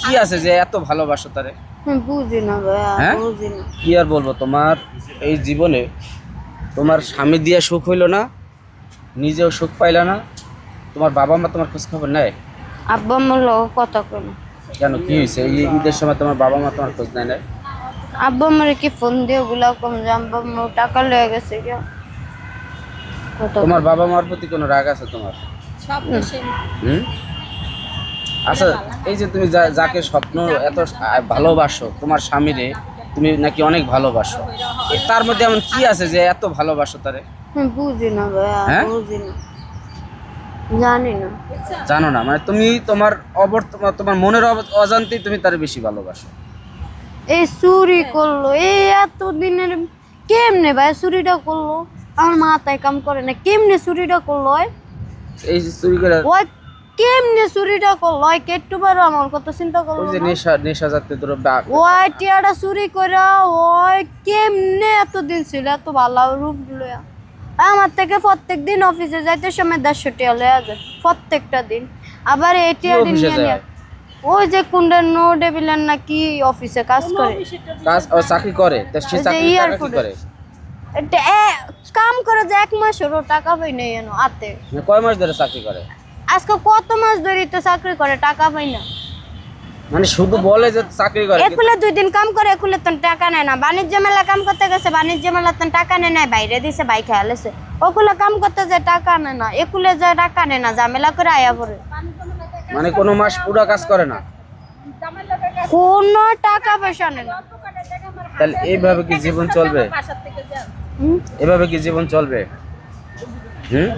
কি আছে যে এত ভালোবাসো তারে? বুঝি না ভাইয়া, হ্যাঁ? বুঝি না। কি আর বলবো, তোমার এই জীবনে তোমার স্বামী দিয়ে সুখ হইলো না, নিজেও সুখ পাইলা না, তোমার বাবা মা তোমার খোঁজ খবর নেয়? আব্বা আম্মার লগে কথা কই না। কেন, কি হয়েছে? এই ঈদের সময় তোমার বাবা মা তোমার খোঁজ নেয় না? আব্বা আম্মারে কি ফোন দিয়ে ওগুলা কম যে আব্বা আম্মা টাকা লয়ে গেছে কি কথা তোমার বাবা মার প্রতি কোনো রাগ আছে তোমার? হুম? আচ্ছা, এই যে তুমি যাকে স্বপ্ন এত ভালোবাসো, তোমার স্বামীরে তুমি নাকি অনেক ভালোবাসো, তার মধ্যে এমন কি আছে যে এত ভালোবাসো তারে? বুঝি না ভাইয়া, হ্যাঁ? বুঝি না, জানি না। জানো না মানে তুমি তোমার তোমার মনের অজান্তেই তুমি তারে বেশি ভালোবাসো। এই চুরি করলো, এই এত দিনের কেমনে ভাই চুরিটা করলো? আমার মাথায় কাম করে না, কেমনে চুরিটা করলো? এই যে চুরি করে, ওই কেমনে চুরিটা করলো? ওই কেট্টু বারো আমার কথা চিন্তা করলো ওই যে না? নেশা জাতীয় দ্রব্য ওই টিয়াটা চুরি করে ওই কেমনে এতদিন ছিল এত ভালো রূপ লইয়া? আমার থেকে প্রত্যেক দিন অফিসে যাইতে সময় 150 টাকা লইয়া যায় প্রত্যেকটা দিন। আবার এই টিয়াটা অফিসে নিয়ে নিয়ে যায়? ওই যে কুন্ডার নো ডেভিলেন নাকি অফিসে কাজ করে, কাজ ও চাকরি করে, তা সে ওই যে চাকরি টাকা কি এয়ারপোর্টে করে? এটা কাম করে যে 1 মাসেরও টাকা পাই নাই এনো আতে। মানে কয় মাস ধরে চাকরি করে? আজকে কত মাস ধরে তো চাকরি করে টাকা পাই না। মানে শুধু বলে যে চাকরি করে, একুলে 2 দিন কাম করে একুলে তো টাকা নেয় না। বাণিজ্য মেলা কাম করতে গেছে, বাণিজ্য মেলা তো টাকা নেয় না, বাইরে দিছে বাই খেয়ালেছে। ওগুলো কাম করতে যায় টাকা নেয় না, একুলে যায় টাকা নেয় না, ঝামেলা করে আয়া পড়ে। মানে কোনো মাস পুরো কাজ করে না? কোনো টাকা পয়সা নেয় না। তাহলে এইভাবে কি জীবন চলবে? হুম? এভাবে কি জীবন চলবে? হুম?